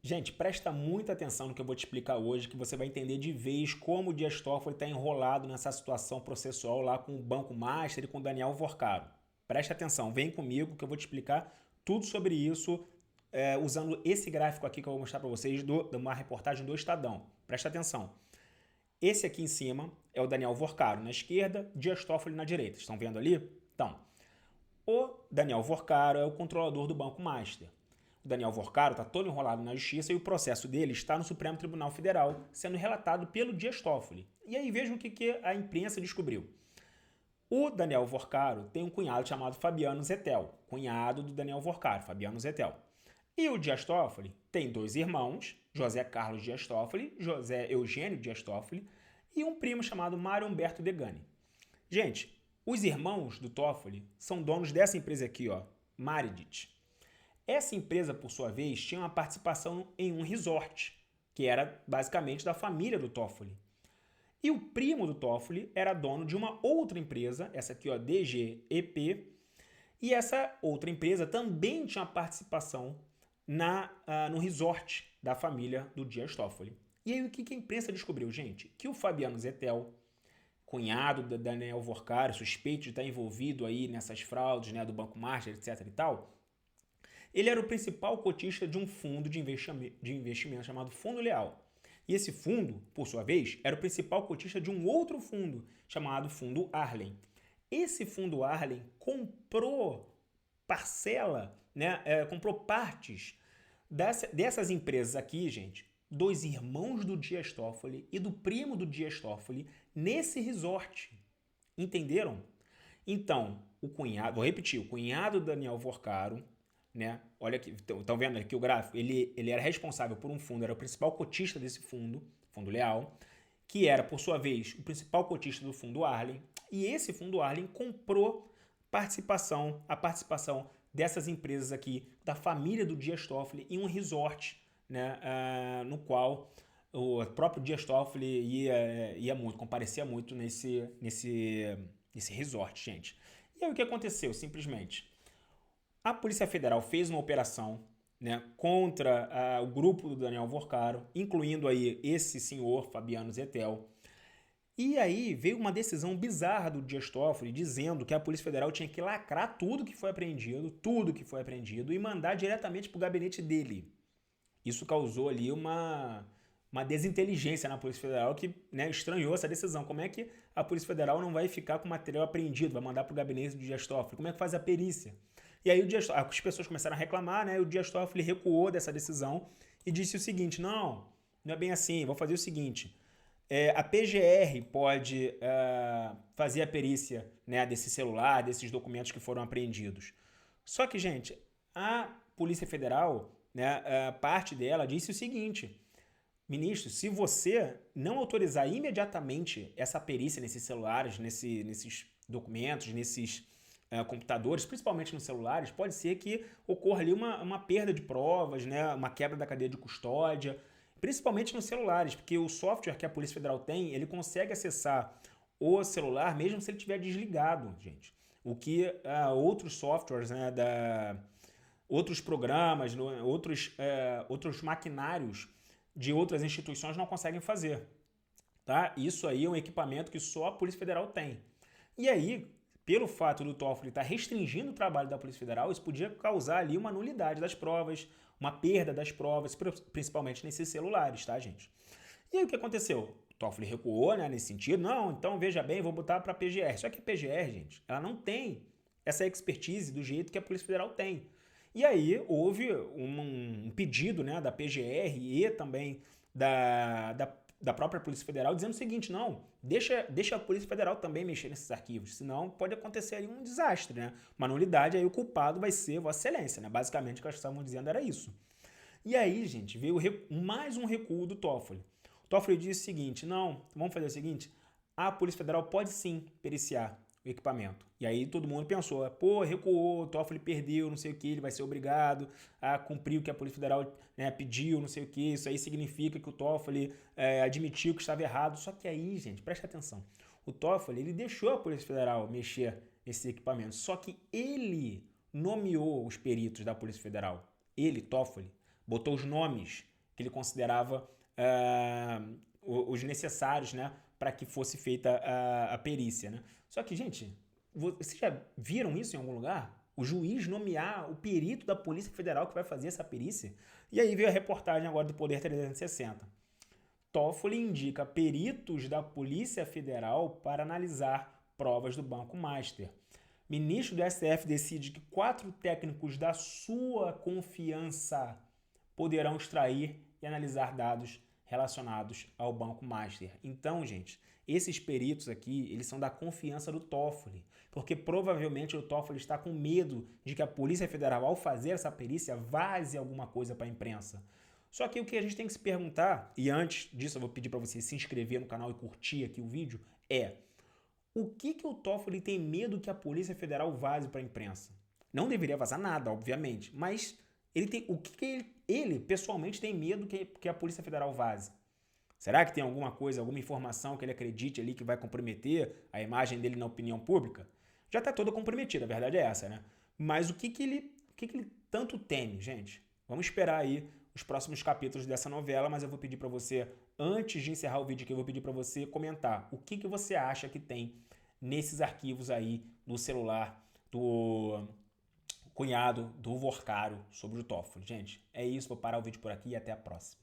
Gente, presta muita atenção no que eu vou te explicar hoje, que você vai entender de vez como o Dias Toffoli está enrolado nessa situação processual lá com o Banco Master e com o Daniel Vorcaro. Presta atenção, vem comigo que eu vou te explicar tudo sobre isso, usando esse gráfico aqui que eu vou mostrar para vocês de uma reportagem do Estadão. Presta atenção. Esse aqui em cima é o Daniel Vorcaro na esquerda, Dias Toffoli na direita. Estão vendo ali? Então, o Daniel Vorcaro é o controlador do Banco Master. O Daniel Vorcaro está todo enrolado na justiça e o processo dele está no Supremo Tribunal Federal, sendo relatado pelo Dias Toffoli. E aí vejam o que a imprensa descobriu. O Daniel Vorcaro tem um cunhado chamado Fabiano Zettel, cunhado do Daniel Vorcaro, Fabiano Zettel. E o Dias Toffoli tem dois irmãos, José Carlos Dias Toffoli, José Eugênio Dias Toffoli, e um primo chamado Mário Humberto Degani. Gente, os irmãos do Toffoli são donos dessa empresa aqui, ó, Maridit. Essa empresa, por sua vez, tinha uma participação em um resort, que era basicamente da família do Toffoli. E o primo do Toffoli era dono de uma outra empresa, essa aqui, ó, DGEP, e essa outra empresa também tinha participação no resort da família do Dias Toffoli. E aí o que a imprensa descobriu, gente? Que o Fabiano Zettel, cunhado da Daniel Vorcaro, suspeito de estar envolvido aí nessas fraudes, né, do Banco Master, etc e tal, ele era o principal cotista de um fundo de investimento chamado Fundo Leal. E esse fundo, por sua vez, era o principal cotista de um outro fundo chamado Fundo Arlen. Esse Fundo Arlen comprou parcela, né, comprou partes dessas empresas aqui, gente, dos irmãos do Dias Toffoli e do primo do Dias Toffoli nesse resort. Entenderam? Então, o cunhado, vou repetir, o cunhado do Daniel Vorcaro, né? Olha aqui, estão vendo aqui o gráfico? Ele era responsável por um fundo, era o principal cotista desse fundo, Fundo Leal, que era, por sua vez, o principal cotista do Fundo Arlen, e esse Fundo Arlen comprou a participação dessas empresas aqui, da família do Dias Toffoli, em um resort, né, no qual o próprio Dias Toffoli ia muito, comparecia muito nesse resort, gente. E aí o que aconteceu? Simplesmente, a Polícia Federal fez uma operação, né, contra o grupo do Daniel Vorcaro, incluindo aí esse senhor, Fabiano Zettel. E aí veio uma decisão bizarra do Dias Toffoli dizendo que a Polícia Federal tinha que lacrar tudo que foi apreendido, e mandar diretamente para o gabinete dele. Isso causou ali uma desinteligência na Polícia Federal que, né, estranhou essa decisão. Como é que a Polícia Federal não vai ficar com o material apreendido, vai mandar para o gabinete do Dias Toffoli? Como é que faz a perícia? E aí as pessoas começaram a reclamar, né? E o Dias Toffoli recuou dessa decisão e disse o seguinte: não é bem assim, vou fazer o seguinte. A PGR pode fazer a perícia, né, desse celular, desses documentos que foram apreendidos. Só que, gente, a Polícia Federal, né, parte dela disse o seguinte: ministro, se você não autorizar imediatamente essa perícia nesses celulares, nesses documentos, nesses computadores, principalmente nos celulares, pode ser que ocorra ali uma perda de provas, né, uma quebra da cadeia de custódia, principalmente nos celulares, porque o software que a Polícia Federal tem, ele consegue acessar o celular mesmo se ele estiver desligado, gente. O que outros softwares, né, outros programas, outros maquinários de outras instituições não conseguem fazer. Tá? Isso aí é um equipamento que só a Polícia Federal tem. E aí, pelo fato do Toffoli estar restringindo o trabalho da Polícia Federal, isso podia causar ali uma nulidade das provas, uma perda das provas, principalmente nesses celulares, tá, gente? E aí o que aconteceu? O Toffoli recuou, né, nesse sentido. Não, então veja bem, vou botar para a PGR. Só que a PGR, gente, ela não tem essa expertise do jeito que a Polícia Federal tem. E aí houve um pedido, né, da PGR e também da própria Polícia Federal dizendo o seguinte: não, deixa a Polícia Federal também mexer nesses arquivos, senão pode acontecer aí um desastre, né? Uma nulidade, aí o culpado vai ser Vossa Excelência, né? Basicamente o que eles estavam dizendo era isso. E aí, gente, veio mais um recuo do Toffoli. O Toffoli disse o seguinte: não, vamos fazer o seguinte, a Polícia Federal pode sim periciar o equipamento. E aí todo mundo pensou: pô, recuou, o Toffoli perdeu, não sei o que, ele vai ser obrigado a cumprir o que a Polícia Federal, né, pediu, não sei o que, isso aí significa que o Toffoli admitiu que estava errado. Só que aí, gente, presta atenção, o Toffoli, ele deixou a Polícia Federal mexer esse equipamento, só que ele nomeou os peritos da Polícia Federal. Ele, Toffoli, botou os nomes que ele considerava os necessários, né, para que fosse feita a perícia, né? Só que, gente, vocês já viram isso em algum lugar? O juiz nomear o perito da Polícia Federal que vai fazer essa perícia? E aí veio a reportagem agora do Poder 360. Toffoli indica peritos da Polícia Federal para analisar provas do Banco Master. Ministro do STF decide que 4 técnicos da sua confiança poderão extrair e analisar dados relacionados ao Banco Master. Então, gente, esses peritos aqui, eles são da confiança do Toffoli, porque provavelmente o Toffoli está com medo de que a Polícia Federal, ao fazer essa perícia, vaze alguma coisa para a imprensa. Só que o que a gente tem que se perguntar, e antes disso eu vou pedir para você se inscrever no canal e curtir aqui o vídeo, é o que o Toffoli tem medo que a Polícia Federal vaze para a imprensa? Não deveria vazar nada, obviamente, mas ele tem, o que ele pessoalmente tem medo que a Polícia Federal vaze? Será que tem alguma coisa, alguma informação que ele acredite ali que vai comprometer a imagem dele na opinião pública? Já está toda comprometida, a verdade é essa, né? Mas o que ele tanto teme, gente? Vamos esperar aí os próximos capítulos dessa novela, mas eu vou pedir para você, antes de encerrar o vídeo aqui, eu vou pedir para você comentar o que você acha que tem nesses arquivos aí no celular do cunhado do Vorcaro sobre o Toffoli. Gente, é isso, vou parar o vídeo por aqui e até a próxima.